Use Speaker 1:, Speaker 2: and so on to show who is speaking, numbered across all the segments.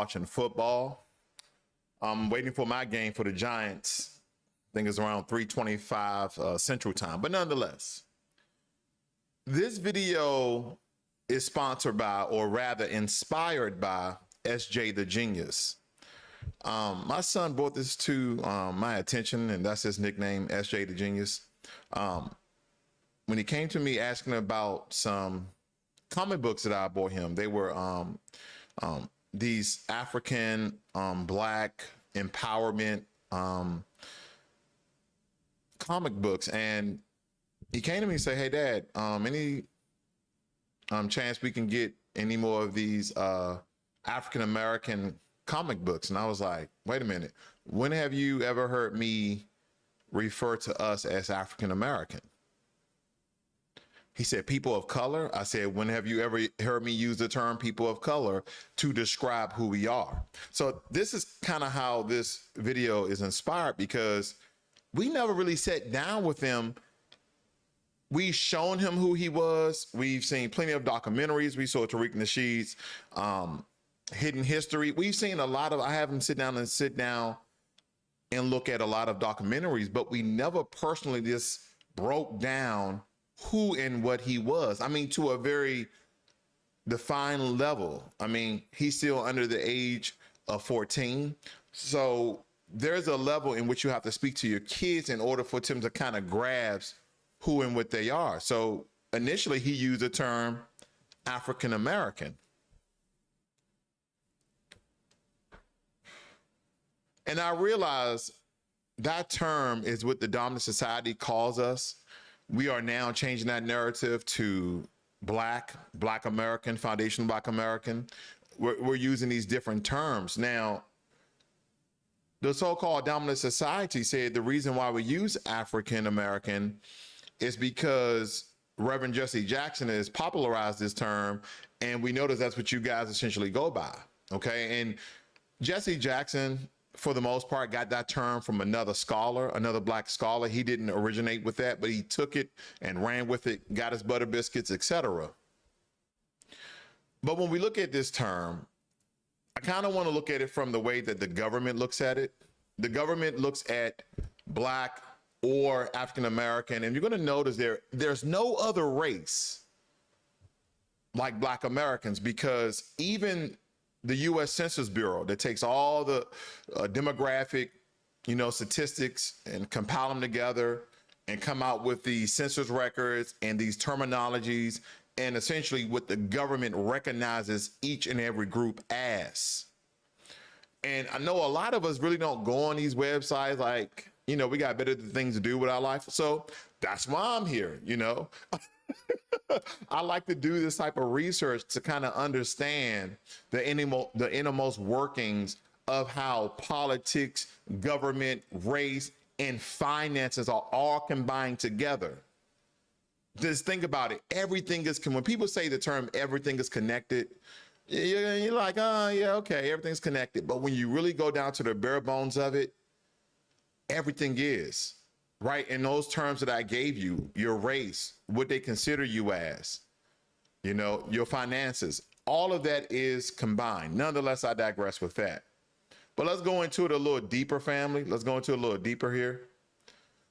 Speaker 1: watching football. I'm waiting for my game for the Giants. I think it's around 3:25 Central Time. But nonetheless, this video is sponsored by, or rather inspired by, SJ the Genius. My son brought this to my attention, and that's his nickname, SJ the Genius. When he came to me asking about some comic books that I bought him, they were these African Black empowerment comic books, and he came to me and said, "Hey, Dad, any chance we can get any more of these African American comic books?" And I was like, "Wait a minute. When have you ever heard me refer to us as African American?" He said, "People of color." I said, "When have you ever heard me use the term people of color to describe who we are?" So this is kind of how this video is inspired, because we never really sat down with him. We've shown him who he was. We've seen plenty of documentaries. We saw Tariq Nasheed's Hidden History. We've seen a lot of, I have him sit down and look at a lot of documentaries, but we never personally just broke down who and what he was. I mean, to a very defined level. I mean, he's still under the age of 14. So there's a level in which you have to speak to your kids in order for them to kind of grasp who and what they are. So initially he used the term African American. And I realized that term is what the dominant society calls us. We are now changing that narrative to Black American, foundational Black American. We're using these different terms. Now, the so-called dominant society said the reason why we use African American is because Reverend Jesse Jackson has popularized this term, and we notice that's what you guys essentially go by, okay? And Jesse Jackson, for the most part, got that term from another scholar, another Black scholar. He didn't originate with that, but he took it and ran with it, got his butter biscuits, etc. But when we look at this term, I kind of want to look at it from the way that the government looks at it. The government looks at Black or African American, and you're going to notice there's no other race like Black Americans, because even the U.S. Census Bureau that takes all the demographic, statistics and compile them together and come out with the census records and these terminologies, and essentially what the government recognizes each and every group as. And I know a lot of us really don't go on these websites, like, we got better things to do with our life. So that's why I'm here, I like to do this type of research to kind of understand the innermost workings of how politics, government, race, and finances are all combined together. Just think about it. Everything is, when people say the term everything is connected, you're like, oh, yeah, okay, everything's connected. But when you really go down to the bare bones of it, everything is. Right, in those terms that I gave you, your race, what they consider you as, your finances, all of that is combined. Nonetheless, I digress with that. But let's go into it a little deeper, family. Let's go into it a little deeper here.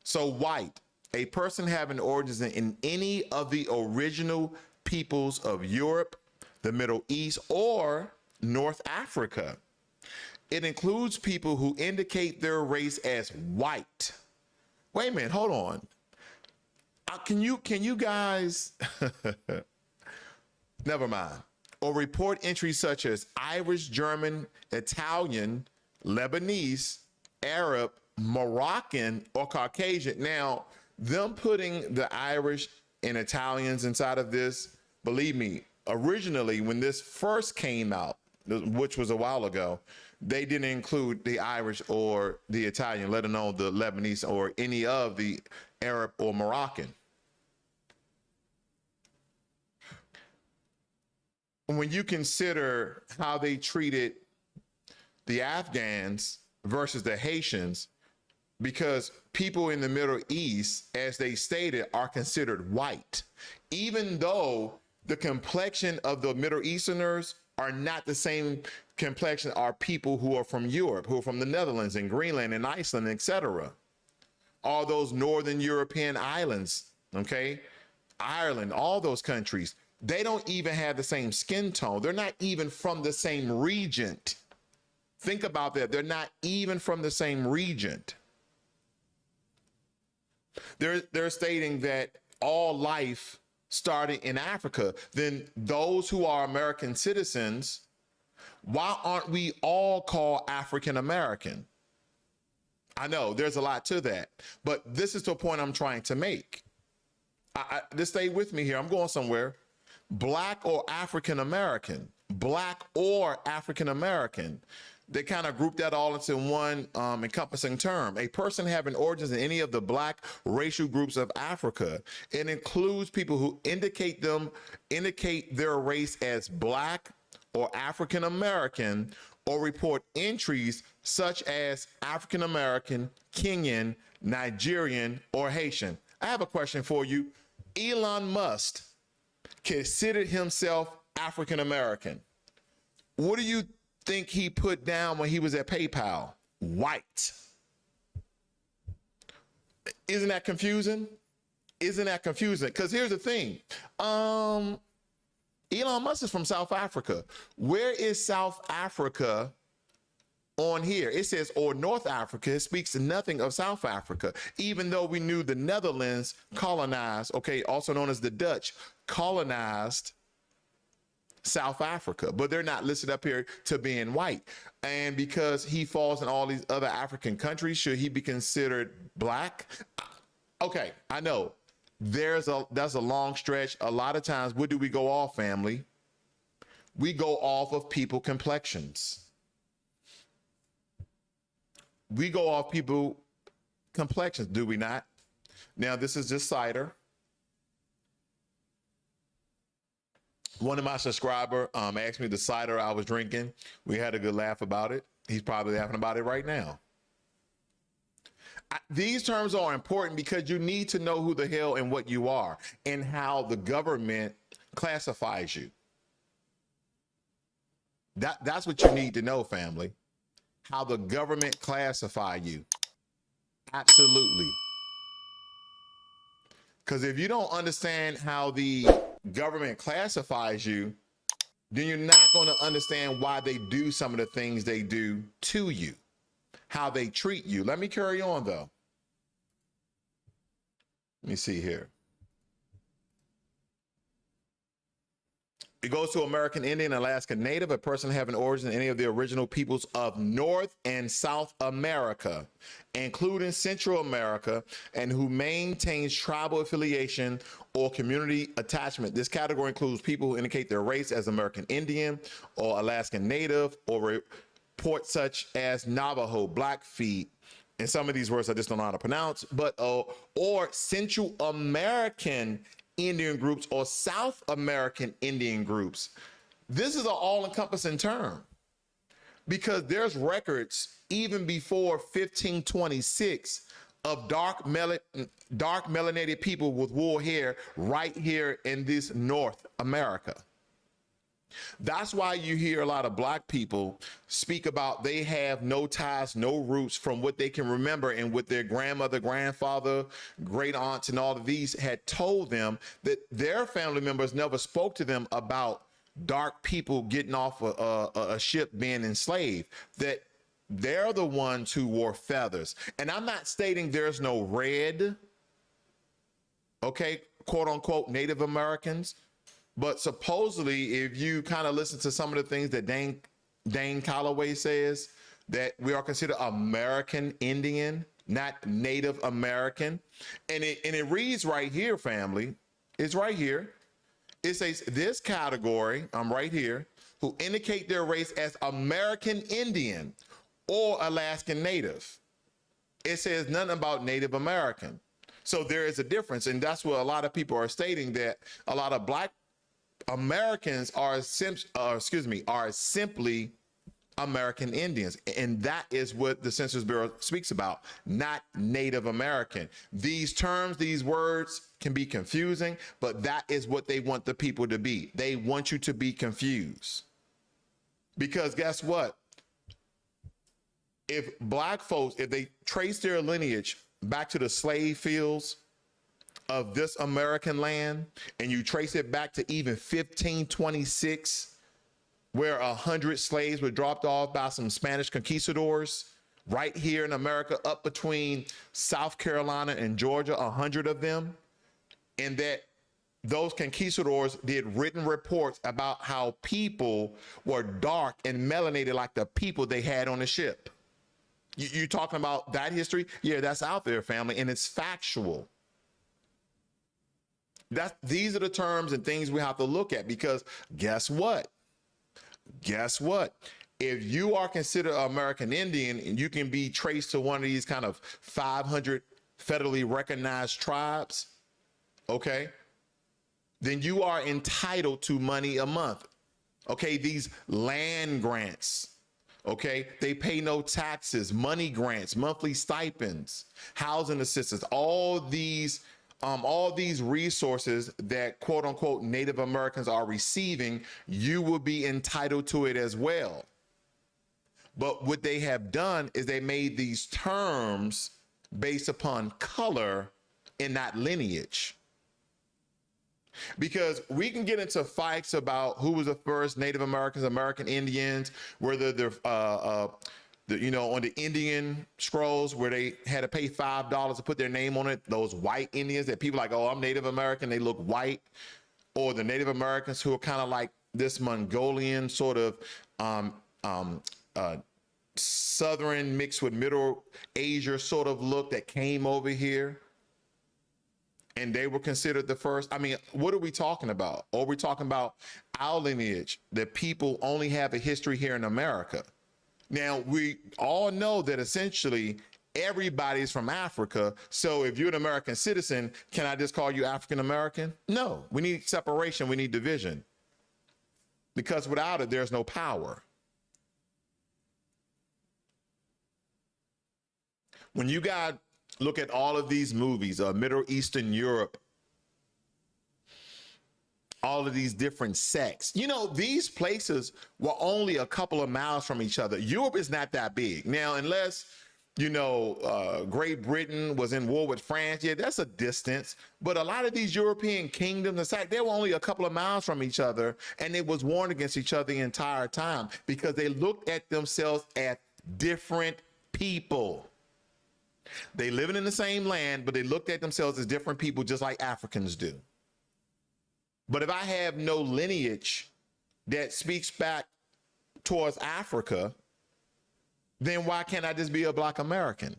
Speaker 1: So white, a person having origins in any of the original peoples of Europe, the Middle East, or North Africa. It includes people who indicate their race as white. Wait a minute, hold on. Can you guys, never mind. Or report entries such as Irish, German, Italian, Lebanese, Arab, Moroccan, or Caucasian. Now, them putting the Irish and Italians inside of this, believe me, originally when this first came out, which was a while ago, they didn't include the Irish or the Italian, let alone the Lebanese or any of the Arab or Moroccan. When you consider how they treated the Afghans versus the Haitians, because people in the Middle East, as they stated, are considered white, even though the complexion of the Middle Easterners are not the same complexion are people who are from Europe, who are from the Netherlands and Greenland and Iceland, etc. All those Northern European islands, okay? Ireland, all those countries, they don't even have the same skin tone. They're not even from the same region. Think about that. They're not even from the same region. They're stating that all life started in Africa. Then those who are American citizens, why aren't we all called African American? I know there's a lot to that, but this is the point I'm trying to make. Just stay with me here. I'm going somewhere. Black or African American, black or African American. They kind of group that all into one encompassing term. A person having origins in any of the black racial groups of Africa. It includes people who indicate their race as black or African American, or report entries such as African American, Kenyan, Nigerian, or Haitian. I have a question for you. Elon Musk considered himself African American. What do you think he put down when he was at PayPal? White. Isn't that confusing? Isn't that confusing? Because here's the thing. Elon Musk is from South Africa. Where is South Africa on here? It says, or North Africa. It speaks nothing of South Africa, even though we knew the Netherlands colonized, okay, also known as the Dutch, colonized South Africa, but they're not listed up here to being white. And because he falls in all these other African countries, should he be considered black? Okay, I know that's a long stretch. A lot of times, what do we go off, family? We go off of people complexions. We go off people complexions, do we not? Now, this is just cider. One of my subscribers asked me the cider I was drinking. We had a good laugh about it. He's probably laughing about it right now. These terms are important because you need to know who the hell and what you are and how the government classifies you. That's what you need to know, family. How the government classify you. Absolutely. Because if you don't understand how the government classifies you, then you're not going to understand why they do some of the things they do to you, how they treat you. Let me carry on, though. Let me see here. It goes to American Indian, Alaska Native, a person having origin in any of the original peoples of North and South America, including Central America, and who maintains tribal affiliation or community attachment. This category includes people who indicate their race as American Indian or Alaskan Native, or report such as Navajo, Blackfeet, and some of these words I just don't know how to pronounce, but or Central American Indian groups or South American Indian groups. This is an all-encompassing term because there's records even before 1526 of dark melanated people with wool hair right here in this North America. That's why you hear a lot of black people speak about they have no ties, no roots from what they can remember and what their grandmother, grandfather, great aunts, and all of these had told them, that their family members never spoke to them about dark people getting off a ship being enslaved, that they're the ones who wore feathers. And I'm not stating there's no red, okay, quote unquote, Native Americans. But supposedly, if you kind of listen to some of the things that Dane Calloway says, that we are considered American Indian, not Native American. And it reads right here, family. It's right here. It says this category, I'm right here, who indicate their race as American Indian or Alaskan Native. It says nothing about Native American. So there is a difference. And that's what a lot of people are stating, that a lot of black Americans are simply American Indians. And that is what the Census Bureau speaks about, not Native American. These terms, these words can be confusing, but that is what they want the people to be. They want you to be confused. Because guess what? If black folks, if they trace their lineage back to the slave fields of this American land, and you trace it back to even 1526, where 100 slaves were dropped off by some Spanish conquistadors right here in America, up between South Carolina and Georgia, 100 of them, and that those conquistadors did written reports about how people were dark and melanated like the people they had on the ship. You talking about that history? Yeah, that's out there, family, and it's factual. These are the terms and things we have to look at, because guess what? Guess what? If you are considered an American Indian and you can be traced to one of these kind of 500 federally recognized tribes, okay, then you are entitled to money a month. Okay, these land grants, okay, they pay no taxes, money grants, monthly stipends, housing assistance, all these resources that quote unquote Native Americans are receiving, you will be entitled to it as well. But what they have done is they made these terms based upon color and not lineage. Because we can get into fights about who was the first Native Americans, American Indians, whether they're, on the Indian scrolls where they had to pay $5 to put their name on it, those white Indians that people like, oh, I'm Native American, they look white, or the Native Americans who are kind of like this Mongolian sort of Southern mixed with Middle Asia sort of look that came over here. And they were considered the first. I mean, what are we talking about? Or are we talking about our lineage, that people only have a history here in America? Now, we all know that essentially everybody's from Africa. So if you're an American citizen, can I just call you African American? No, we need separation. We need division. Because without it, there's no power. When you look at all of these movies, Middle Eastern Europe, all of these different sects, these places were only a couple of miles from each other. Europe is not that big. Now, unless, Great Britain was in war with France, yeah, that's a distance. But a lot of these European kingdoms, in fact, they were only a couple of miles from each other, and they was warned against each other the entire time because they looked at themselves as different people. They living in the same land, but they looked at themselves as different people, just like Africans do. But if I have no lineage that speaks back towards Africa, then why can't I just be a Black American?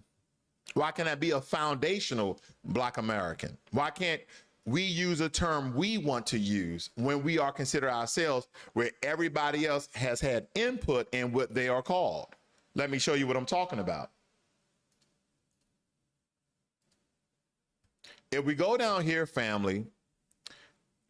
Speaker 1: Why can't I be a foundational Black American? Why can't we use a term we want to use when we are considered ourselves, where everybody else has had input in what they are called? Let me show you what I'm talking about. If we go down here, family,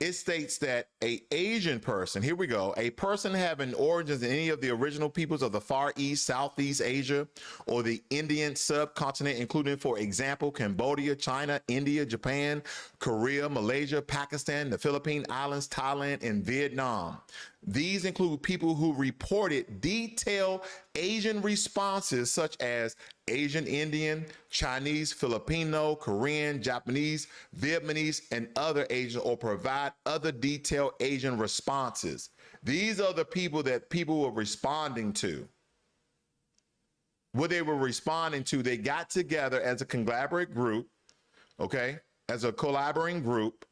Speaker 1: it states that a Asian person, here we go, a person having origins in any of the original peoples of the Far East, Southeast Asia, or the Indian subcontinent, including, for example, Cambodia, China, India, Japan, Korea, Malaysia, Pakistan, the Philippine Islands, Thailand, and Vietnam. These include people who reported detailed Asian responses such as Asian Indian, Chinese, Filipino, Korean, Japanese, Vietnamese, and other Asian, or provide other detailed Asian responses. These are the people that people were responding to. What they were responding to, they got together as a collaborative group, okay, as a collaborating group,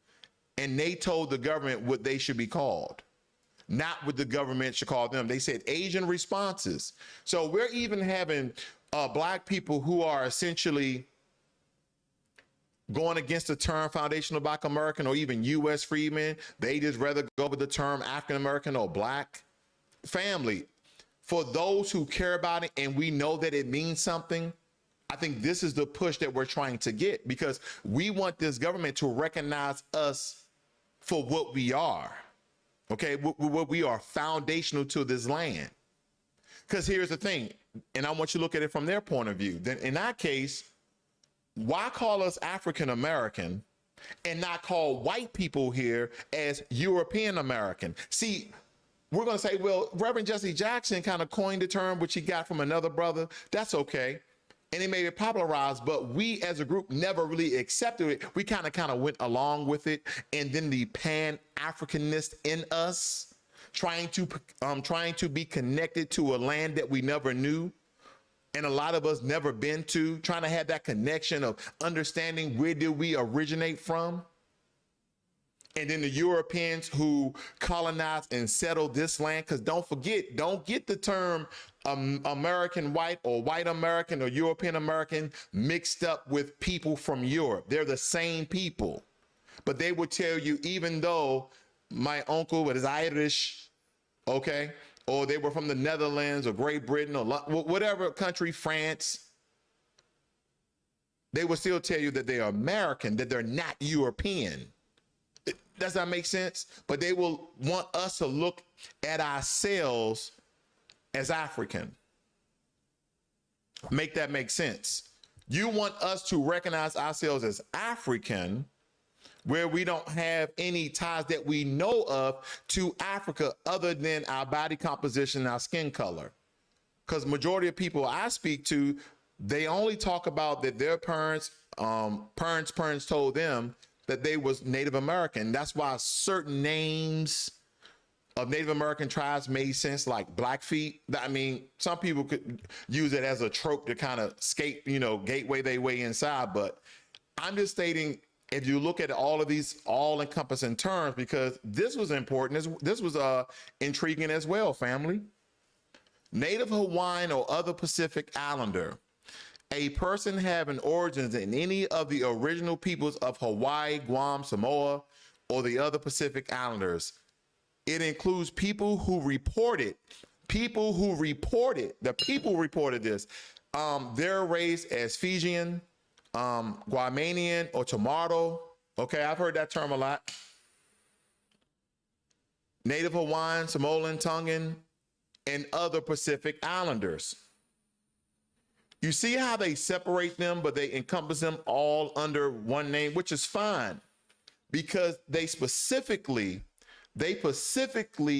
Speaker 1: and they told the government what they should be called. Not what the government should call them. They said Asian responses. So we're even having Black people who are essentially going against the term foundational Black American or even U.S. freedmen. They just rather go with the term African American or Black. Family, for those who care about it and we know that it means something, I think this is the push that we're trying to get, because we want this government to recognize us for what we are. Okay, what we are, foundational to this land. Because here's the thing, and I want you to look at it from their point of view. Then in that case, why call us African American and not call white people here as European American? See, we're going to say, well, Reverend Jesse Jackson kind of coined the term, which he got from another brother. That's okay. And it may be popularized, but we as a group never really accepted it. We kind of went along with it. And then the Pan-Africanist in us trying to be connected to a land that we never knew, and a lot of us never been to, trying to have that connection of understanding where did we originate from. And then the Europeans who colonized and settled this land, because don't get the term American white or white American or European American mixed up with people from Europe. They're the same people. But they would tell you, even though my uncle was Irish, okay, or they were from the Netherlands or Great Britain or whatever country, France, they will still tell you that they are American, that they're not European. Does that make sense? But they will want us to look at ourselves as African. Make that make sense? You want us to recognize ourselves as African, where we don't have any ties that we know of to Africa other than our body composition, our skin color. Because majority of people I speak to, they only talk about that their parents told them that they was Native American. That's why certain names of Native American tribes made sense, like Blackfeet. I mean, some people could use it as a trope to kind of gateway their way inside. But I'm just stating, if you look at all of these all-encompassing terms, because this was important, this was intriguing as well, family. Native Hawaiian or other Pacific Islander, a person having origins in any of the original peoples of Hawaii, Guam, Samoa, or the other Pacific Islanders. It includes people who reported this. They're raised as Fijian, Guamanian, or Tomorrow. Okay, I've heard that term a lot. Native Hawaiian, Samoan, Tongan, and other Pacific Islanders. You see how they separate them, but they encompass them all under one name, which is fine, because they specifically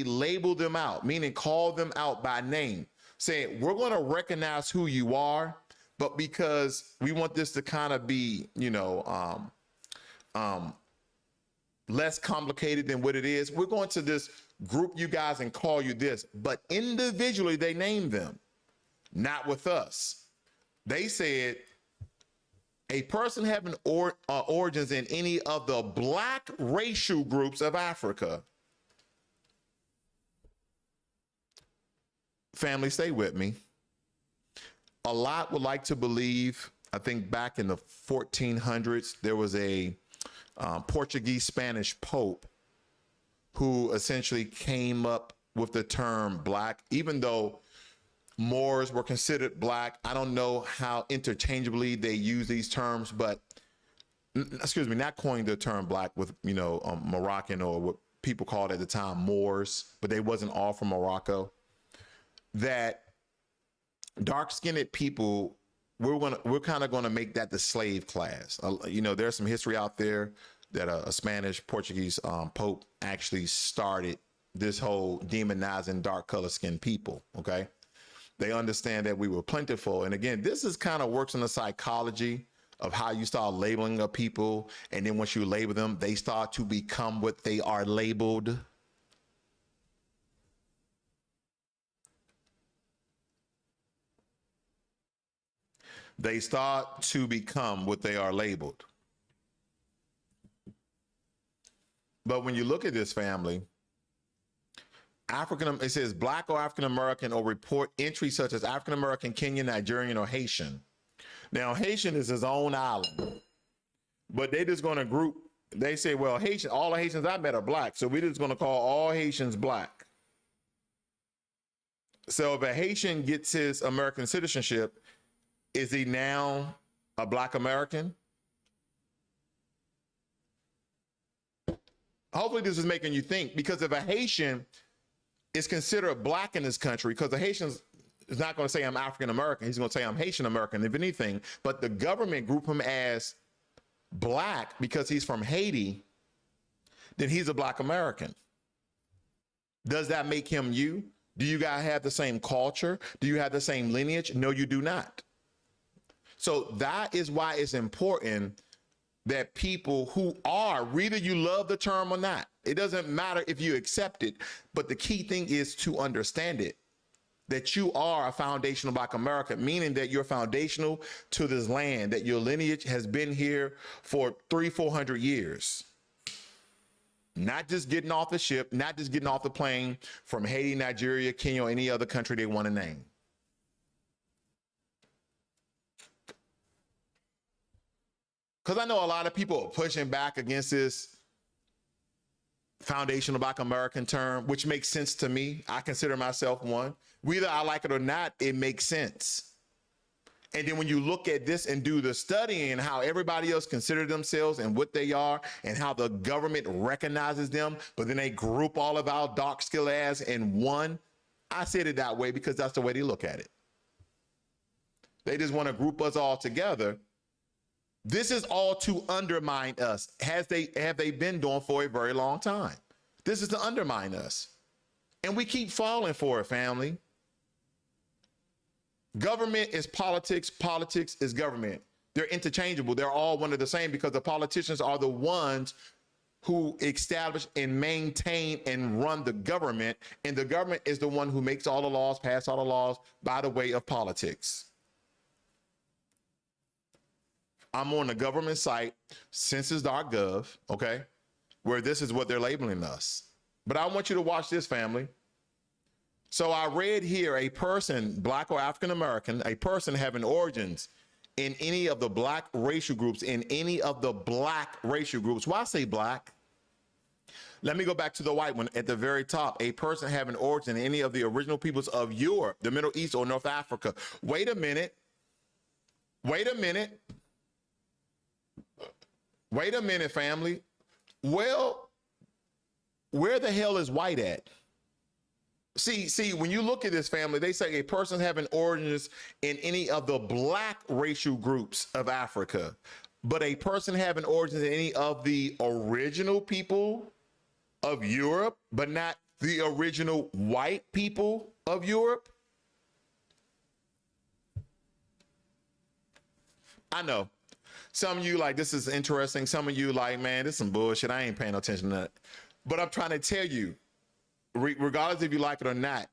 Speaker 1: label them out, meaning call them out by name, saying we're going to recognize who you are, but because we want this to kind of be, less complicated than what it is, we're going to just group you guys and call you this. But individually, they name them, not with us. They said a person having origins in any of the Black racial groups of Africa. Family, stay with me. A lot would like to believe, I think back in the 1400s, there was a Portuguese Spanish Pope who essentially came up with the term Black, even though Moors were considered Black. I don't know how interchangeably they use these terms, but not coined the term Black with, Moroccan, or what people called at the time Moors, but they wasn't all from Morocco. That dark-skinned people, we're kind of going to make that the slave class. There's some history out there that a Spanish Portuguese Pope actually started this whole demonizing dark color skinned people. Okay. They understand that we were plentiful. And again, this is kind of works in the psychology of how you start labeling a people. And then once you label them, they start to become what they are labeled. They start to become what they are labeled. But when you look at this, family, it says Black or African American, or report entries such as African American, Kenyan, Nigerian, or Haitian. Now, Haitian is his own island, but they just going to group. They say, well, Haitian, all the Haitians I met are Black, so we're just going to call all Haitians Black. So if a Haitian gets his American citizenship, is he now a Black American? Hopefully this is making you think, because if a Haitian is considered Black in this country, because the Haitian is not going to say I'm African American, he's going to say I'm Haitian American, if anything, but the government group him as Black because he's from Haiti, then he's a Black American. Does that make him you? Do you guys have the same culture? Do you have the same lineage? No, you do not. So that is why it's important that people who are, whether you love the term or not, it doesn't matter if you accept it, but the key thing is to understand it, that you are a foundational Black American, meaning that you're foundational to this land, that your lineage has been here for 300-400 years. Not just getting off the ship, not just getting off the plane from Haiti, Nigeria, Kenya, or any other country they want to name. Because I know a lot of people are pushing back against this foundational Black American term, which makes sense to me. I consider myself one. Whether I like it or not, it makes sense. And then when you look at this and do the studying, how everybody else consider themselves and what they are and how the government recognizes them, but then they group all of our dark skill ass in one, I said it that way because that's the way they look at it. They just want to group us all together. This is all to undermine us, have they been doing for a very long time. This is to undermine us. And we keep falling for it, family. Government is politics, politics is government. They're interchangeable. They're all one and the same because the politicians are the ones who establish and maintain and run the government, and the government is the one who makes all the laws, pass all the laws by the way of politics. I'm on the government site, census.gov, okay, where this is what they're labeling us. But I want you to watch this, family. So I read here a person, Black or African American, a person having origins in any of the Black racial groups, in any of the Black racial groups. Why say Black? Let me go back to the white one at the very top. A person having origin in any of the original peoples of Europe, the Middle East, or North Africa. Wait a minute. Wait a minute. Wait a minute, family. Well, where the hell is white at? See, when you look at this, family, they say a person having origins in any of the Black racial groups of Africa, but a person having origins in any of the original people of Europe, but not the original white people of Europe. I know. Some of you like, this is interesting. Some of you like, man, this is some bullshit. I ain't paying no attention to that. But I'm trying to tell you, regardless if you like it or not,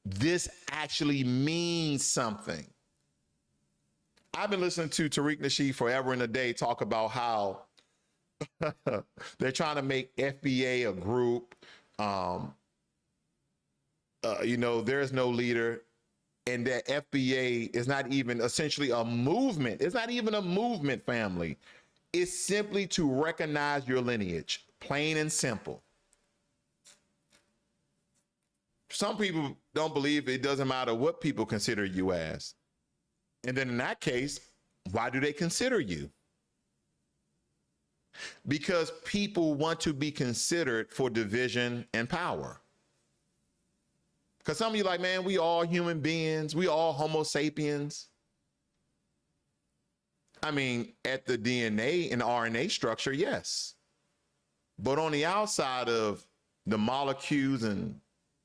Speaker 1: this actually means something. I've been listening to Tariq Nasheed forever and a day talk about how they're trying to make FBA a group. There's no leader. And that FBA is not even essentially a movement. It's not even a movement, family. It's simply to recognize your lineage, plain and simple. Some people don't believe it doesn't matter what people consider you as. And then in that case, why do they consider you? Because people want to be considered for division and power. Because some of you like, man, we all human beings. We all Homo sapiens. I mean, at the DNA and RNA structure, yes. But on the outside of the molecules and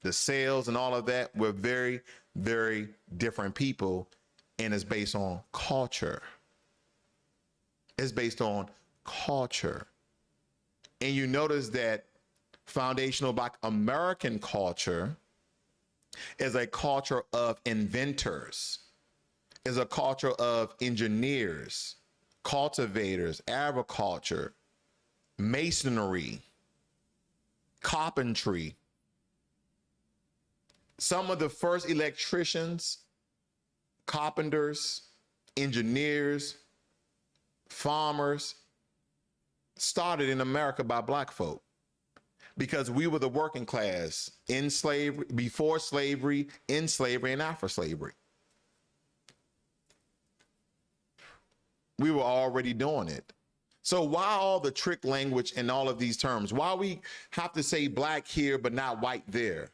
Speaker 1: the cells and all of that, we're very, very different people. And it's based on culture. It's based on culture. And you notice that foundational Black American culture is a culture of inventors, is a culture of engineers, cultivators, agriculture, masonry, carpentry. Some of the first electricians, carpenters, engineers, farmers started in America by Black folk. Because we were the working class in slavery, before slavery, in slavery, and after slavery. We were already doing it. So why all the trick language and all of these terms? Why we have to say Black here but not white there?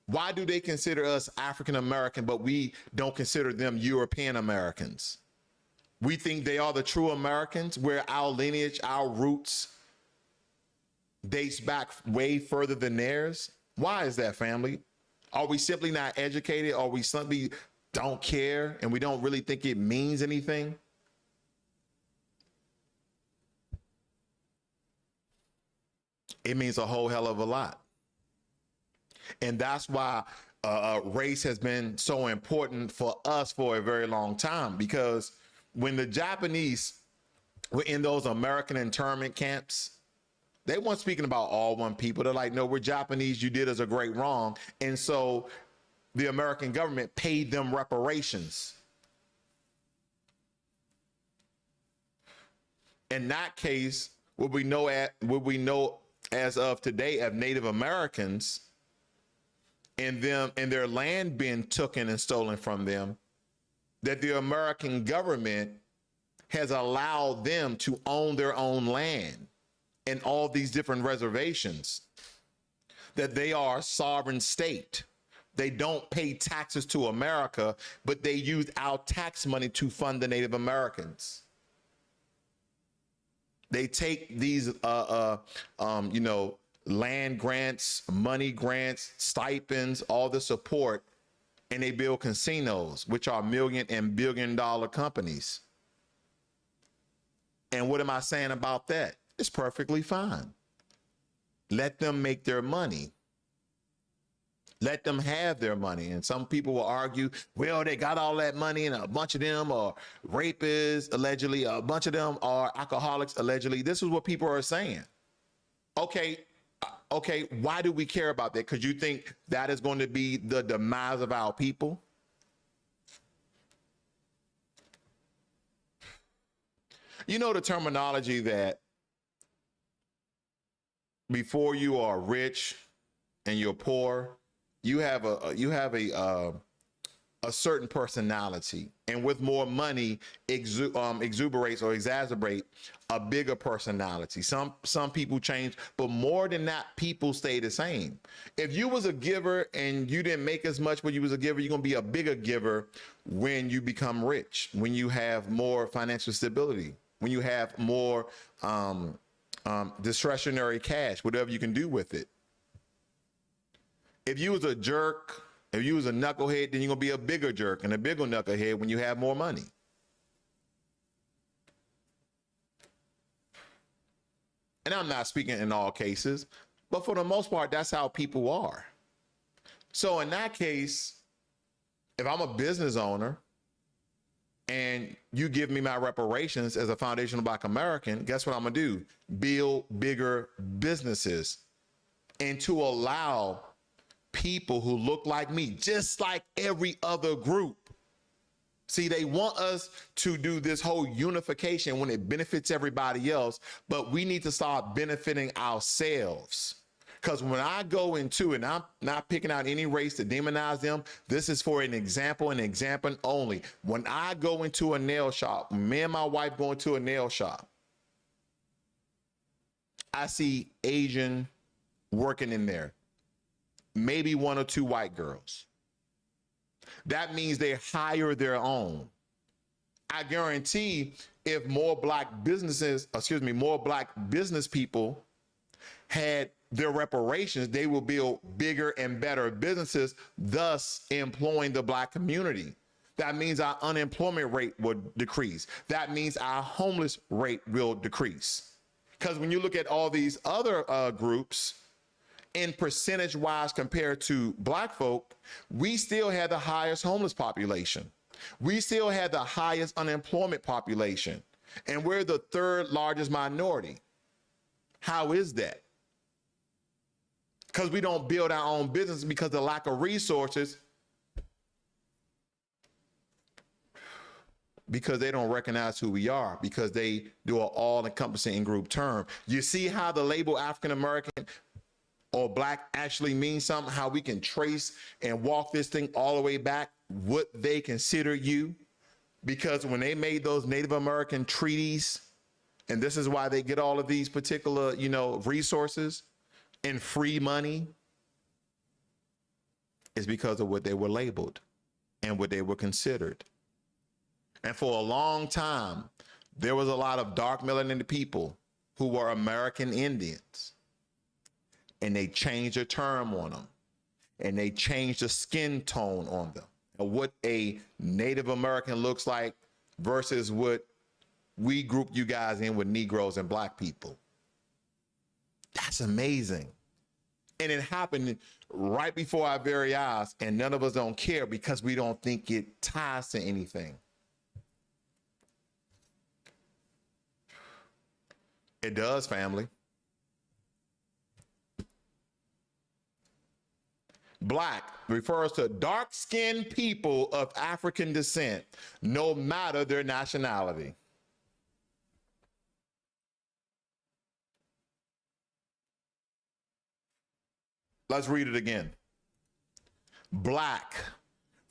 Speaker 1: Why do they consider us African American but we don't consider them European Americans? We think they are the true Americans, where our lineage, our roots dates back way further than theirs. Why is that, family? Are we simply not educated? Or we simply don't care and we don't really think it means anything? It means a whole hell of a lot. And that's why race has been so important for us for a very long time, because when the Japanese were in those American internment camps, they weren't speaking about all one people. They're like, no, we're Japanese. You did us a great wrong. And so the American government paid them reparations. In that case, what we know as of today of Native Americans and them and their land being taken and stolen from them, that the American government has allowed them to own their own land and all these different reservations, that they are a sovereign state. They don't pay taxes to America, but they use our tax money to fund the Native Americans. They take these, land grants, money grants, stipends, all the support, and they build casinos, which are million and billion dollar companies. And what am I saying about that? It's perfectly fine. Let them make their money. Let them have their money. And some people will argue, well, they got all that money and a bunch of them are rapists, allegedly. A bunch of them are alcoholics, allegedly. This is what people are saying. Okay, why do we care about that? Because you think that is going to be the demise of our people? You know the terminology that before you are rich and you're poor, you have a certain personality, and with more money exuberates or exacerbate a bigger personality. Some people change, but more than that, people stay the same. If you was a giver and you didn't make as much when you was a giver, you're gonna be a bigger giver when you become rich, when you have more financial stability, when you have more discretionary cash, whatever you can do with it. If you was a jerk, if you was a knucklehead, then you're gonna be a bigger jerk and a bigger knucklehead when you have more money. And I'm not speaking in all cases, but for the most part, that's how people are. So in that case, if I'm a business owner and you give me my reparations as a foundational Black American, guess what I'm gonna do? Build bigger businesses and to allow people who look like me, just like every other group. See, they want us to do this whole unification when it benefits everybody else, but we need to start benefiting ourselves. Because when I go into it, and I'm not picking out any race to demonize them, this is for an example only. When I go into a nail shop, me and my wife go into a nail shop, I see Asian working in there, maybe one or two white girls. That means they hire their own. I guarantee if more black business people had their reparations, they will build bigger and better businesses, thus employing the Black community. That means our unemployment rate will decrease. That means our homeless rate will decrease. Because when you look at all these other groups, in percentage wise compared to Black folk, we still had the highest homeless population. We still had the highest unemployment population. And we're the third largest minority. How is that? Because we don't build our own business because of the lack of resources, because they don't recognize who we are, because they do an all-encompassing in-group term. You see how the label African American or Black actually means something, how we can trace and walk this thing all the way back, what they consider you? Because when they made those Native American treaties, and this is why they get all of these particular, resources and free money, is because of what they were labeled and what they were considered. And for a long time, there was a lot of dark melanated people who were American Indians. and they changed the term on them, and they changed the skin tone on them, and what a Native American looks like versus what we group you guys in with Negroes and black people. That's amazing. And it happened right before our very eyes, and none of us don't care because we don't think it ties to anything. It does, family. Black refers to dark-skinned people of African descent, no matter their nationality. Let's read it again. Black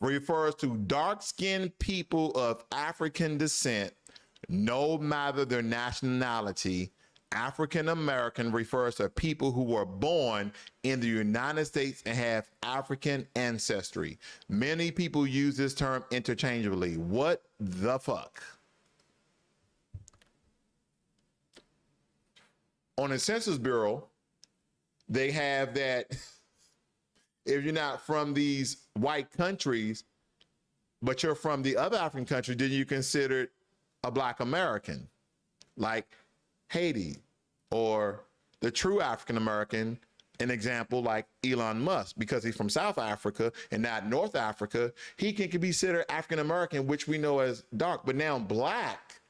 Speaker 1: refers to dark-skinned people of African descent, no matter their nationality. African American refers to people who were born in the United States and have African ancestry. Many people use this term interchangeably. What the fuck? On the Census Bureau, they have that if you're not from these white countries, but you're from the other African country, then you considered a Black American, like Haiti, or the true African American, an example like Elon Musk, because he's from South Africa and not North Africa, he can be considered African American, which we know as dark. But now Black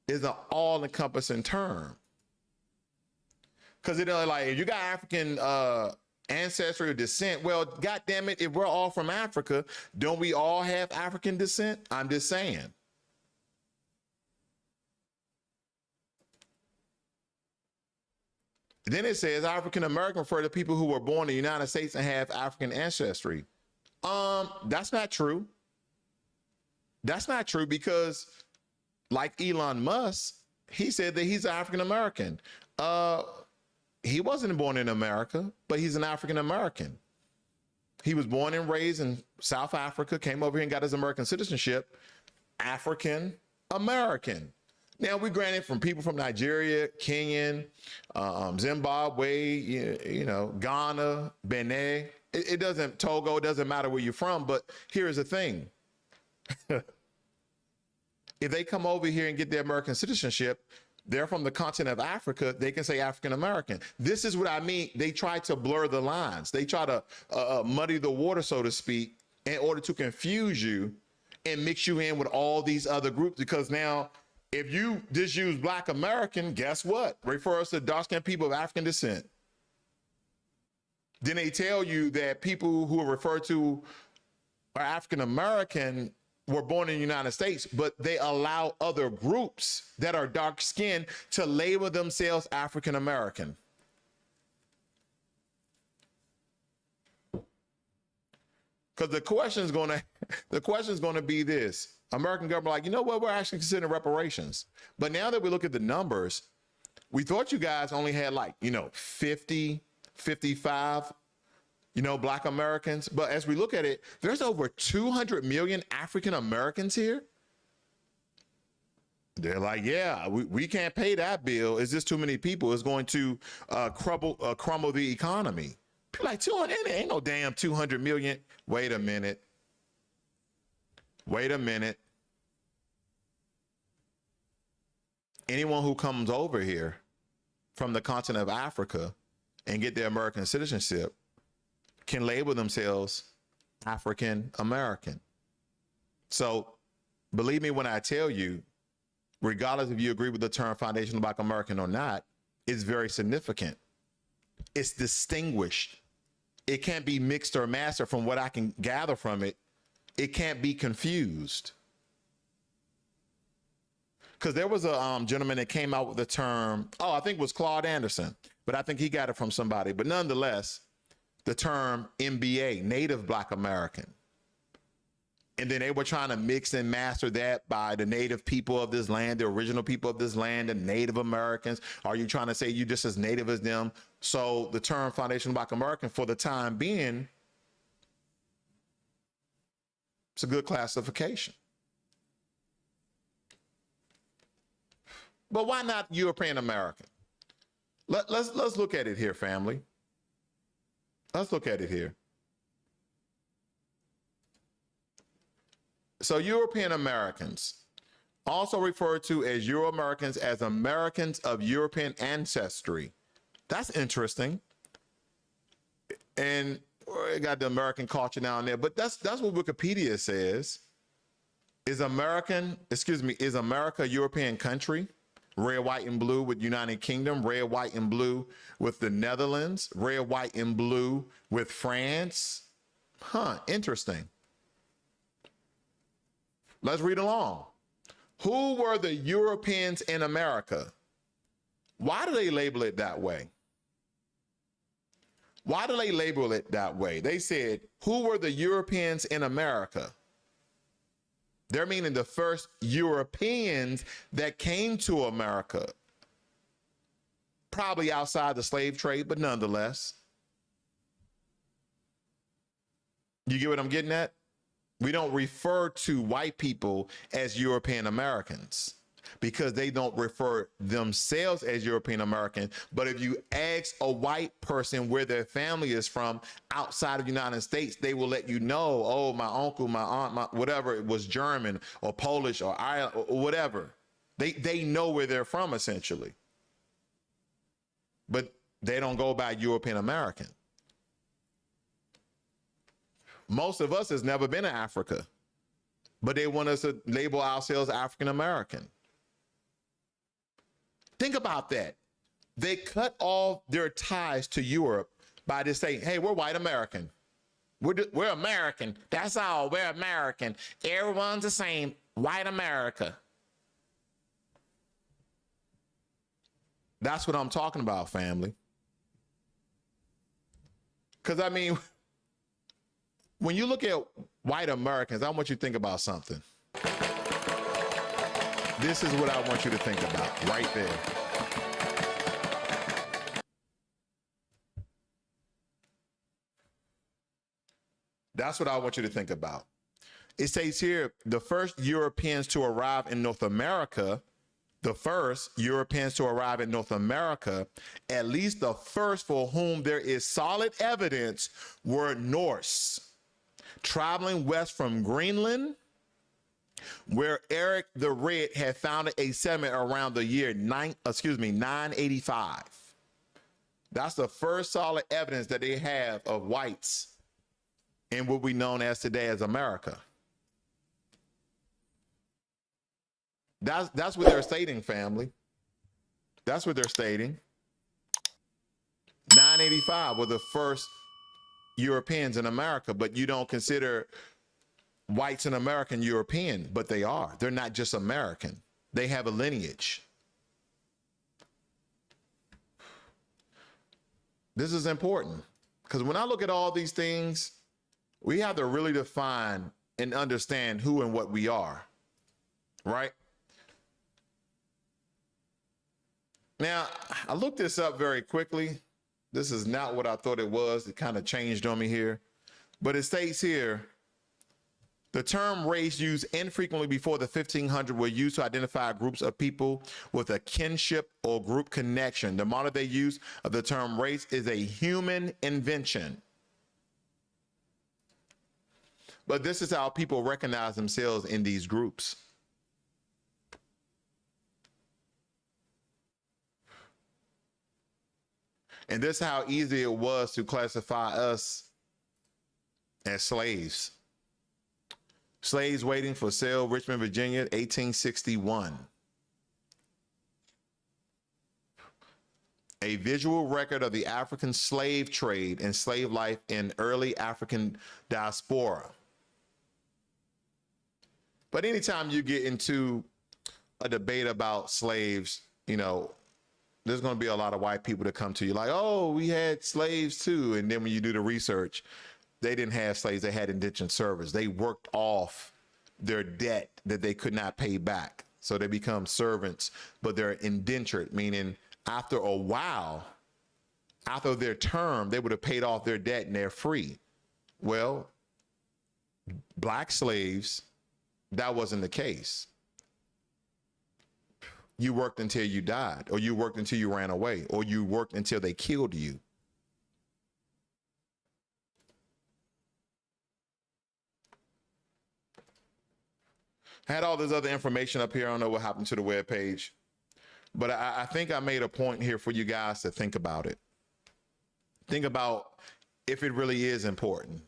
Speaker 1: is an all-encompassing term. Because like, if you got African ancestry or descent, well, goddamn it, if we're all from Africa, don't we all have African descent? I'm just saying. Then it says African American refer to people who were born in the United States and have African ancestry. That's not true. That's not true, because like Elon Musk, he said that he's African American. He wasn't born in America, but he's an African American. He was born and raised in South Africa, came over here and got his American citizenship. African American. Now, we granted from people from Nigeria, Kenyan, Zimbabwe, you know, Ghana, Benin. It doesn't, Togo, it doesn't matter where you're from, but here's the thing. If they come over here and get their American citizenship, they're from the continent of Africa, they can say African American. This is what I mean. They try to blur the lines. They try to muddy the water, so to speak, in order to confuse you and mix you in with all these other groups, because now, if you just use Black American, guess what? Refers to dark-skinned people of African descent. Then they tell you that people who are referred to are African American were born in the United States, but they allow other groups that are dark-skinned to label themselves African American. Because the question is going to be this. American government, like, you know what, we're actually considering reparations. But now that we look at the numbers, we thought you guys only had like, 50, 55, Black Americans. But as we look at it, there's over 200 million African Americans here. They're like, yeah, we can't pay that bill. It's just too many people. It's going to crumble the economy. People like, 200, ain't no damn 200 million. Wait a minute. Anyone who comes over here from the continent of Africa and get their American citizenship can label themselves African American. So believe me when I tell you, regardless if you agree with the term foundational Black American or not, it's very significant. It's distinguished. It can't be mixed or mastered. From what I can gather from it, it can't be confused. Because there was a gentleman that came out with the term, I think it was Claude Anderson, but I think he got it from somebody. But nonetheless, the term MBA, Native Black American. And then they were trying to mix and master that by the native people of this land, the original people of this land, the Native Americans. Are you trying to say you just as native as them? So the term foundational Black American, for the time being, it's a good classification. But why not European American? Let's look at it here, family. Let's look at it here. So European Americans, also referred to as Euro-Americans, as Americans of European ancestry. That's interesting. And it got the American culture down there, but that's what Wikipedia says. Is America a European country? Red, white, and blue with United Kingdom, red, white, and blue with the Netherlands, red, white, and blue with France. Interesting. Let's read along. Who were the Europeans in America? Why do they label it that way? Why do they label it that way? They said, who were the Europeans in America? They're meaning the first Europeans that came to America. Probably outside the slave trade, but nonetheless. You get what I'm getting at? We don't refer to white people as European Americans because they don't refer themselves as European American. But if you ask a white person where their family is from outside of the United States, they will let you know, oh, my uncle, my aunt, my whatever, it was German or Polish or Ireland or whatever. They know where they're from, essentially. But they don't go by European American. Most of us has never been to Africa, but they want us to label ourselves African American. Think about that. They cut off their ties to Europe by just saying, hey, we're white American. We're American. That's all. We're American. Everyone's the same. White America. That's what I'm talking about, family. Because, I mean, when you look at white Americans, I want you to think about something. This is what I want you to think about right there. That's what I want you to think about. It says here, the first Europeans to arrive in North America, at least the first for whom there is solid evidence, were Norse, traveling west from Greenland, where Eric the Red had founded a settlement around the year 985. That's the first solid evidence that they have of whites in what we know as today as America. That's what they're stating, family. That's what they're stating. 985 were the first Europeans in America, but you don't consider whites in America European, but they are. They're not just American. They have a lineage. This is important because when I look at all these things, we have to really define and understand who and what we are, right? Now, I looked this up very quickly. This is not what I thought it was. It kind of changed on me here. But it states here, the term race used infrequently before the 1500s were used to identify groups of people with a kinship or group connection. The modern day use of the term race is a human invention. But this is how people recognize themselves in these groups. And this is how easy it was to classify us as slaves. Slaves waiting for sale, Richmond, Virginia, 1861. A visual record of the African slave trade and slave life in early African diaspora. But anytime you get into a debate about slaves, you know, there's going to be a lot of white people that come to you like, oh, we had slaves too. And then when you do the research, they didn't have slaves. They had indentured servants. They worked off their debt that they could not pay back. So they become servants, but they're indentured, meaning after a while, after their term, they would have paid off their debt and they're free. Well, black slaves, that wasn't the case. You worked until you died, or you worked until you ran away, or you worked until they killed you. Had all this other information up here. I don't know what happened to the webpage, but I think I made a point here for you guys to think about it. Think about if it really is important.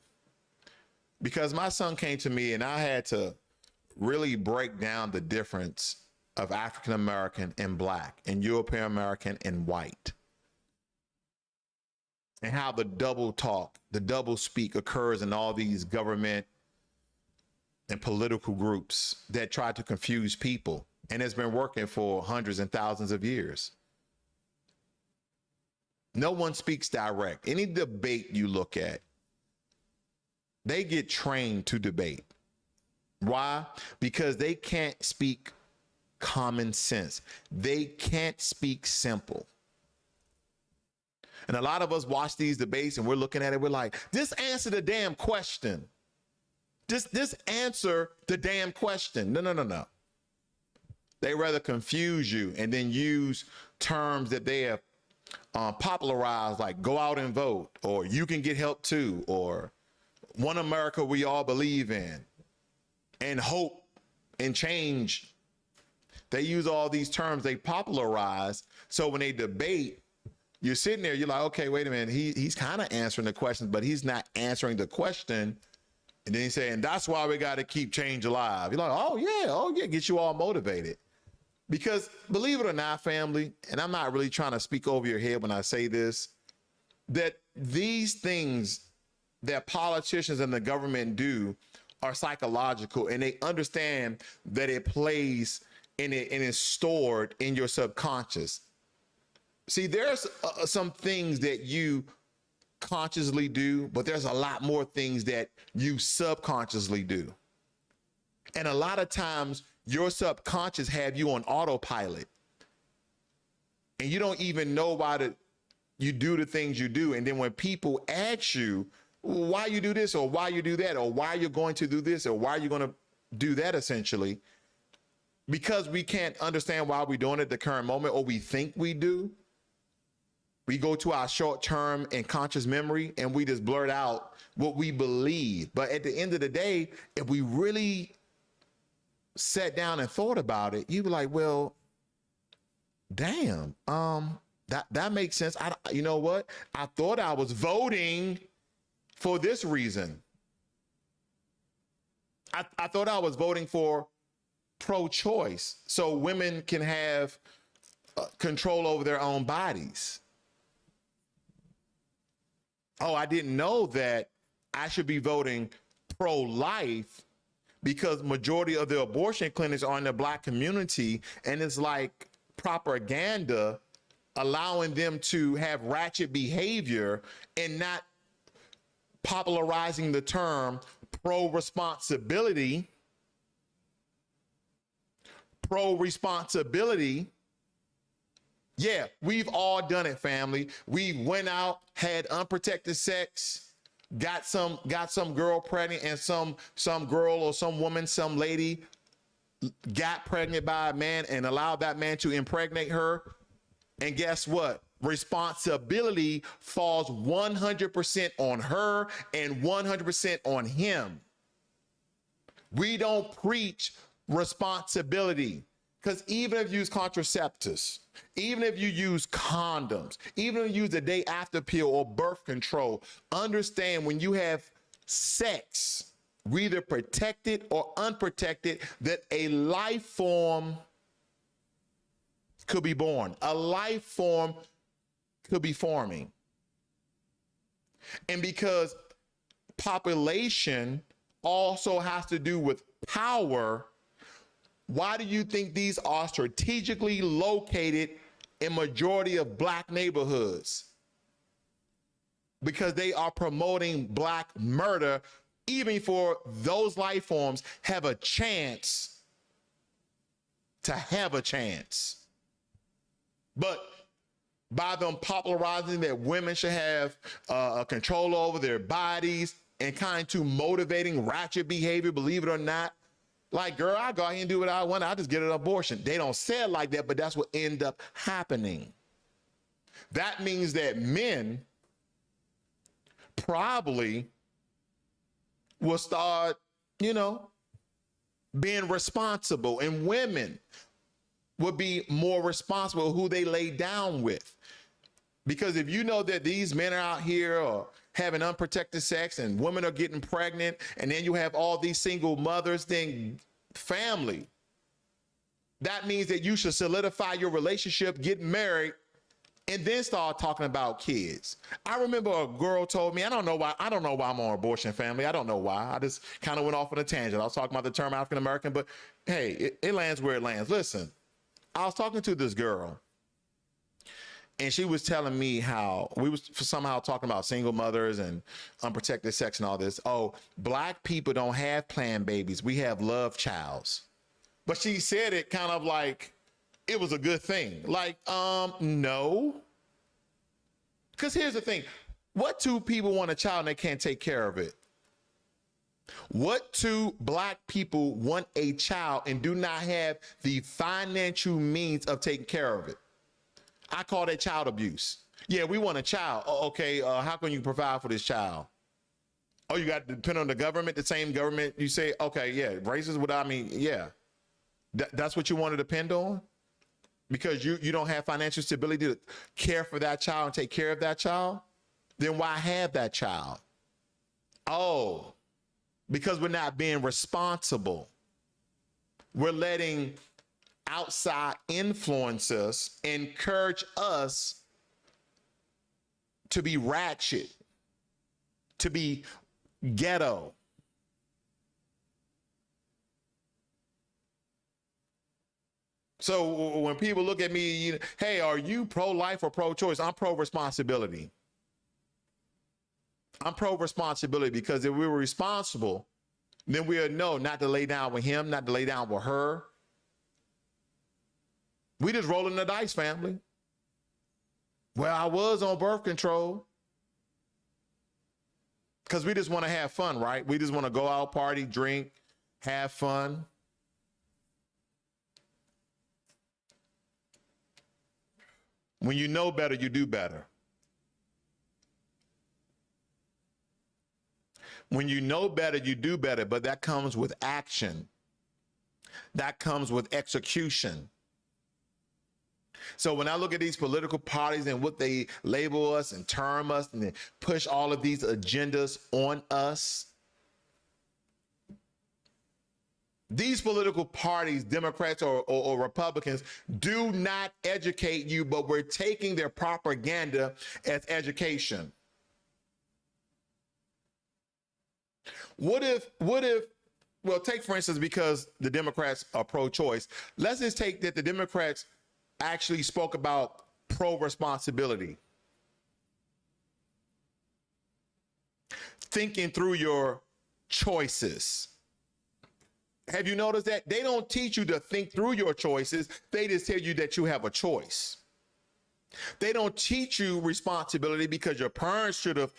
Speaker 1: Because my son came to me and I had to really break down the difference of African American and Black and European American and white, and how the double talk, the double speak occurs in all these government and political groups that try to confuse people. And it's been working for hundreds and thousands of years. No one speaks direct. Any debate you look at, they get trained to debate. Why? Because they can't speak common sense. They can't speak simple. And a lot of us watch these debates and we're looking at it, we're like, just answer the damn question. Just answer the damn question. No. They rather confuse you and then use terms that they have popularized, like go out and vote, or you can get help too, or one America we all believe in, and hope and change. They use all these terms they popularize. So when they debate, you're sitting there, you're like, okay, wait a minute. He's kind of answering the questions, but he's not answering the question. And then he's saying, that's why we got to keep change alive. You're like, oh yeah, get you all motivated. Because believe it or not, family, and I'm not really trying to speak over your head when I say this, that these things that politicians and the government do are psychological, and they understand that it plays and it is stored in your subconscious. See, there's some things that you consciously do, but there's a lot more things that you subconsciously do. And a lot of times your subconscious have you on autopilot, and you don't even know why you do the things you do. And then when people ask you why you do this, or why you do that, or why you're going to do this, or why you're going to do that, essentially, because we can't understand why we're doing it at the current moment, or we think we do, we go to our short-term and conscious memory and we just blurt out what we believe. But at the end of the day, if we really sat down and thought about it, you'd be like, well, damn, that makes sense. You know what? I thought I was voting for this reason. I thought I was voting for pro-choice so women can have control over their own bodies. Oh, I didn't know that I should be voting pro-life because majority of the abortion clinics are in the Black community, and it's like propaganda allowing them to have ratchet behavior and not popularizing the term pro-responsibility. Yeah, we've all done it, family. We went out, had unprotected sex, got some girl pregnant, and some girl or some woman, some lady got pregnant by a man and allowed that man to impregnate her. And guess what? Responsibility falls 100% on her and 100% on him. We don't preach responsibility. Because even if you use contraceptives, even if you use condoms, even if you use the day after pill or birth control, understand when you have sex, whether protected or unprotected, that a life form could be born. A life form could be forming. And because population also has to do with power, why do you think these are strategically located in majority of Black neighborhoods? Because they are promoting Black murder, even before those life forms have a chance to have a chance. But by them popularizing that women should have control over their bodies and kind to motivating ratchet behavior, believe it or not, Like, girl, I go out here and do what I want. I just get an abortion. They don't say it like that, but that's what end up happening. That means that men probably will start, being responsible, and women will be more responsible who they lay down with. Because if you know that these men are out here or having unprotected sex and women are getting pregnant, and then you have all these single mothers, then family, that means that you should solidify your relationship, get married, and then start talking about kids. I remember a girl told me, I don't know why I'm on abortion, family. I don't know why. I just kind of went off on a tangent. I was talking about the term African American, but hey, it lands where it lands. Listen, I was talking to this girl, and she was telling me how we was somehow talking about single mothers and unprotected sex and all this. Oh, black people don't have planned babies. We have love childs. But she said it kind of like it was a good thing. Like, no. Because here's the thing. What two people want a child and they can't take care of it? What two black people want a child and do not have the financial means of taking care of it? I call that child abuse. Yeah, we want a child. Oh, okay, how can you provide for this child? Oh, you got to depend on the government, the same government. You say, okay, yeah, racist, what I mean, yeah. That's what you want to depend on? Because you don't have financial stability to care for that child and take care of that child? Then why have that child? Oh, because we're not being responsible. We're letting outside influences encourage us to be ratchet, to be ghetto. So when people look at me, hey, are you pro-life or pro-choice? I'm pro-responsibility. I'm pro-responsibility because if we were responsible, then we'll know not to lay down with him, not to lay down with her. We just rolling the dice, family. Well, I was on birth control because we just want to have fun, right? We just want to go out, party, drink, have fun. When you know better, you do better. When you know better, you do better, but that comes with action. That comes with execution. So when I look at these political parties and what they label us and term us and they push all of these agendas on us, these political parties, Democrats or Republicans, do not educate you, but we're taking their propaganda as education. What if, well, take for instance, because the Democrats are pro-choice, let's just take that the Democrats actually spoke about pro-responsibility. Thinking through your choices. Have you noticed that? They don't teach you to think through your choices. They just tell you that you have a choice. They don't teach you responsibility because your parents should have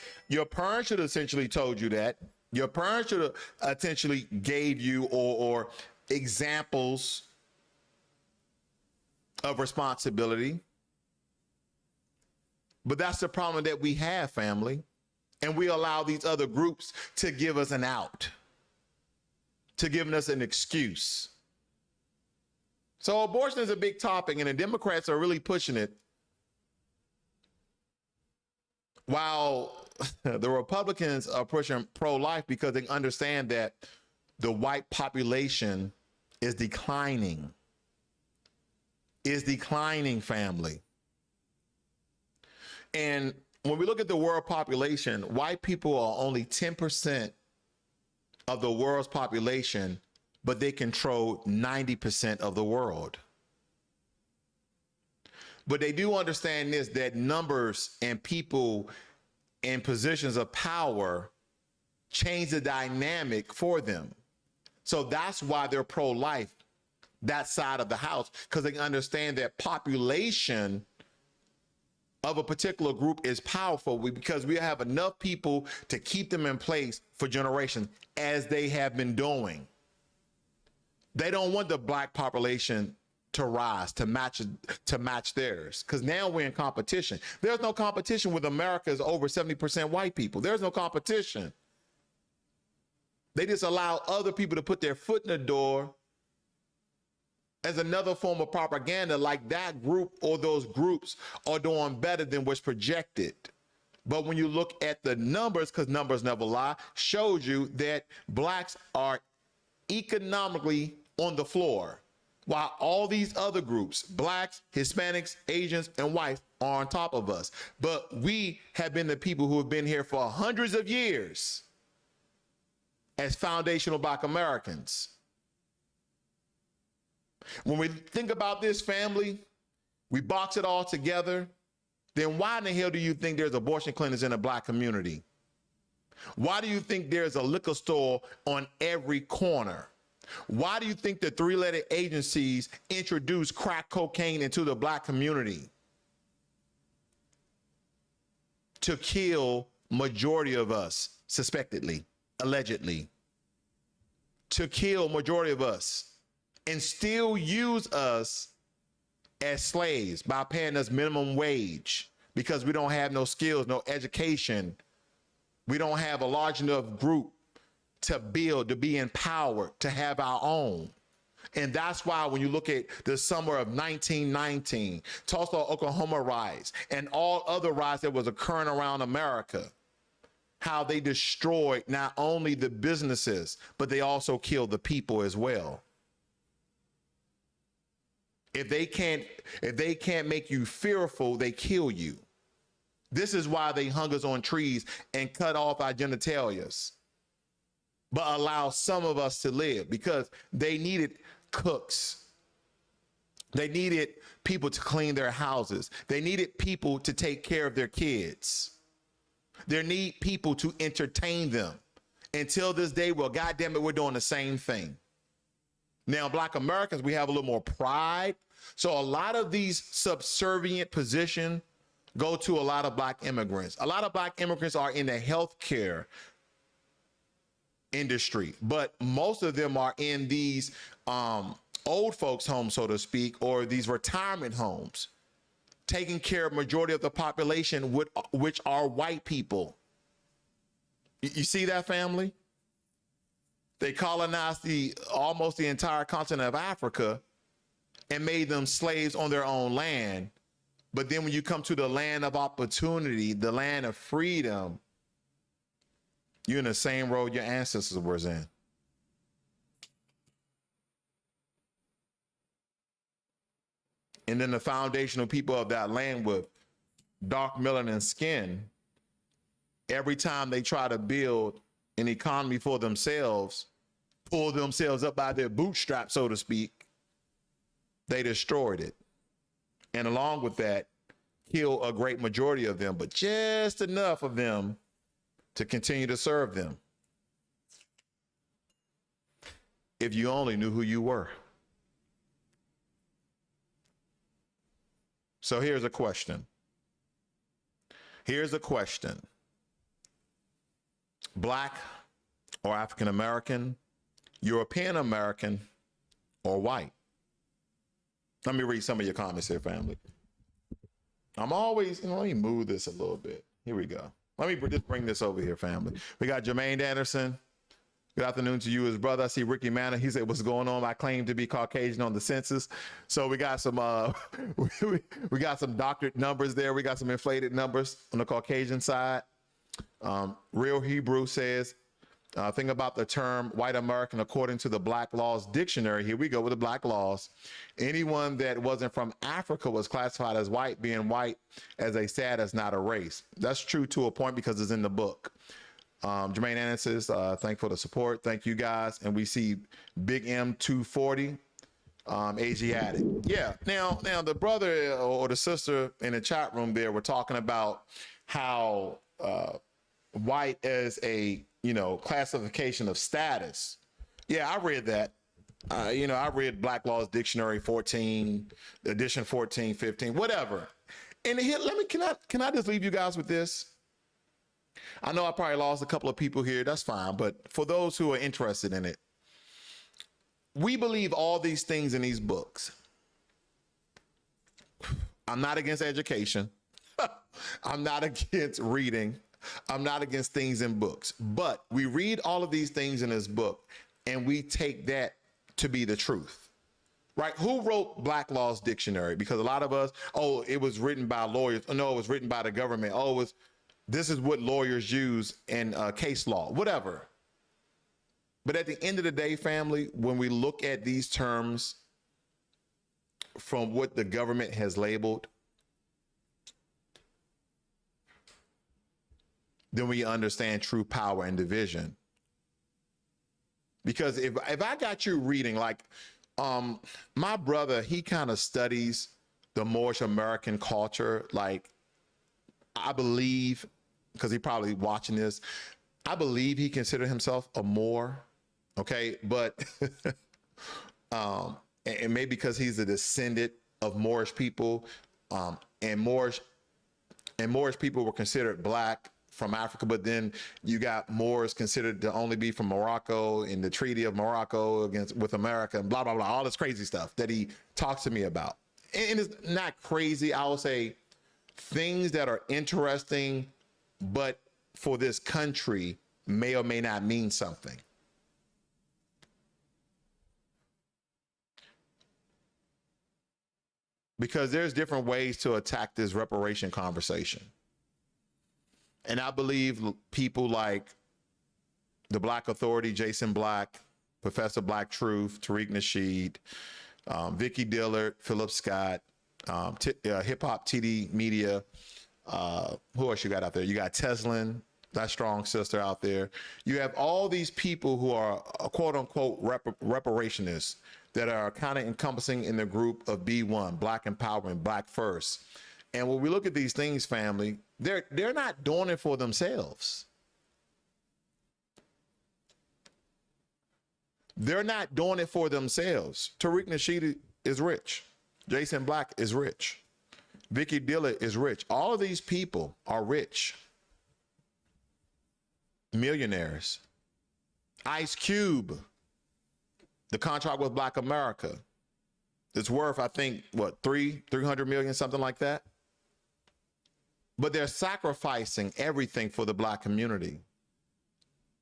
Speaker 1: essentially told you that. Your parents should have essentially gave you or examples of responsibility. But that's the problem that we have, family. And we allow these other groups to give us an out, to giving us an excuse. So abortion is a big topic, and the Democrats are really pushing it, while the Republicans are pushing pro-life because they understand that the white population is declining. Is declining, family. And when we look at the world population, white people are only 10% of the world's population, but they control 90% of the world. But they do understand this, that numbers and people in positions of power change the dynamic for them. So that's why they're pro-life, that side of the house, because they understand that population of a particular group is powerful because we have enough people to keep them in place for generations, as they have been doing. They don't want the black population to rise to match theirs, because now we're in competition. There's no competition with America's over 70% white people. There's no competition. They just allow other people to put their foot in the door as another form of propaganda, like that group or those groups are doing better than what's projected. But when you look at the numbers, because numbers never lie, shows you that blacks are economically on the floor, while all these other groups, blacks, Hispanics, Asians, and whites, are on top of us. But we have been the people who have been here for hundreds of years as foundational black Americans. When we think about this, family, we box it all together, then why in the hell do you think there's abortion clinics in the black community? Why do you think there's a liquor store on every corner? Why do you think the three-letter agencies introduced crack cocaine into the black community? To kill majority of us, suspectedly, allegedly. To kill majority of us and still use us as slaves by paying us minimum wage because we don't have no skills, no education. We don't have a large enough group to build, to be empowered, to have our own. And that's why when you look at the summer of 1919, Tulsa, Oklahoma riots, and all other riots that was occurring around America, how they destroyed not only the businesses, but they also killed the people as well. If they can't make you fearful, they kill you. This is why they hung us on trees and cut off our genitalias, but allow some of us to live, because they needed cooks. They needed people to clean their houses. They needed people to take care of their kids. They need people to entertain them. Until this day, well, goddamn it, we're doing the same thing. Now, black Americans, we have a little more pride. So a lot of these subservient positions go to a lot of black immigrants. A lot of black immigrants are in the healthcare industry, but most of them are in these old folks' homes, so to speak, or these retirement homes, taking care of majority of the population, which are white people. You see that, family? They colonized almost the entire continent of Africa and made them slaves on their own land. But then when you come to the land of opportunity, the land of freedom, you're in the same road your ancestors were in. And then the foundational people of that land with dark melanin skin, every time they try to build an economy for themselves, pull themselves up by their bootstraps, so to speak, they destroyed it. And along with that, kill a great majority of them, but just enough of them to continue to serve them. If you only knew who you were. So here's a question. Here's a question. Black or African American, European American, or white? Let me read some of your comments here, family. I'm always, let me move this a little bit. Here we go. Let me just bring this over here, family. We got Jermaine Anderson. Good afternoon to you, his brother. I see Ricky Manor. He said, what's going on? I claim to be Caucasian on the census. So we got some, we got some doctored numbers there. We got some inflated numbers on the Caucasian side. Real Hebrew says, think about the term white American according to the Black Laws Dictionary. Here we go with the Black Laws. Anyone that wasn't from Africa was classified as white, being white as a status, not a race. That's true to a point because it's in the book. Jermaine Anderson says, thank for the support. Thank you guys. And we see Big M240, Asiatic. Yeah. Now the brother or the sister in the chat room there were talking about how white as a, classification of status. Yeah, I read that. I read Black Laws Dictionary 14, edition 14, 15, whatever. And here, can I just leave you guys with this? I know I probably lost a couple of people here. That's fine. But for those who are interested in it, we believe all these things in these books. I'm not against education. I'm not against reading. I'm not against things in books, but we read all of these things in this book and we take that to be the truth, right? Who wrote Black Law's Dictionary? Because a lot of us, oh, it was written by lawyers. Oh, no, it was written by the government. Oh, this is what lawyers use in case law, whatever. But at the end of the day, family, when we look at these terms from what the government has labeled, then we understand true power and division. Because if I got you reading, like my brother, he kind of studies the Moorish American culture. Like, I believe, because he probably watching this, I believe he considered himself a Moor. Okay, but and maybe because he's a descendant of Moorish people, and Moorish people were considered black from Africa, but then you got Moors considered to only be from Morocco in the Treaty of Morocco with America and blah, blah, blah, all this crazy stuff that he talks to me about. And it's not crazy. I would say things that are interesting, but for this country may or may not mean something. Because there's different ways to attack this reparation conversation. And I believe people like the Black Authority, Jason Black, Professor Black Truth, Tariq Nasheed, Vicky Dillard, Philip Scott, Hip Hop TD Media. Who else you got out there? You got Teslin, that strong sister out there. You have all these people who are quote unquote reparationists that are kind of encompassing in the group of B1, Black Empowerment, Black First. And when we look at these things, family, they're not doing it for themselves. They're not doing it for themselves. Tariq Nasheed is rich. Jason Black is rich. Vicky Dillard is rich. All of these people are rich. Millionaires. Ice Cube, the contract with Black America, it's worth, I think, what, 300 million, something like that. But they're sacrificing everything for the Black community.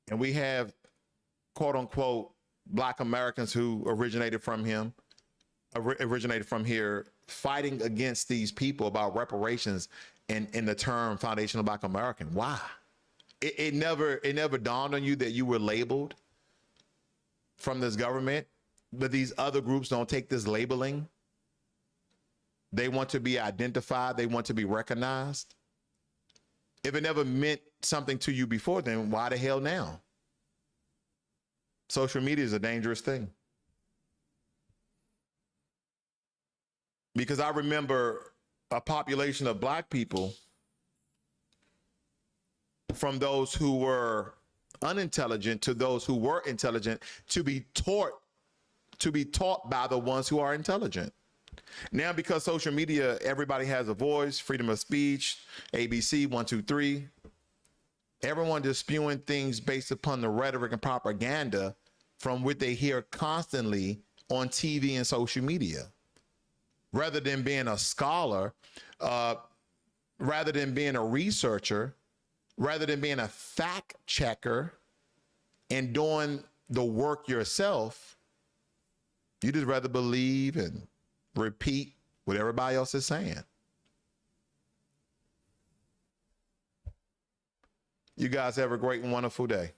Speaker 1: And we have, quote unquote, Black Americans who originated from here, fighting against these people about reparations in the term foundational Black American. Why? It never dawned on you that you were labeled from this government, but these other groups don't take this labeling. They want to be identified. They want to be recognized. If it never meant something to you before, then why the hell now? Social media is a dangerous thing. Because I remember a population of Black people, from those who were unintelligent to those who were intelligent, to be taught by the ones who are intelligent. Now, because social media, everybody has a voice, freedom of speech, ABC, 1, 2, 3. Everyone just spewing things based upon the rhetoric and propaganda from what they hear constantly on TV and social media. Rather than being a scholar, rather than being a researcher, rather than being a fact checker and doing the work yourself, you just rather believe and repeat what everybody else is saying. You guys have a great and wonderful day.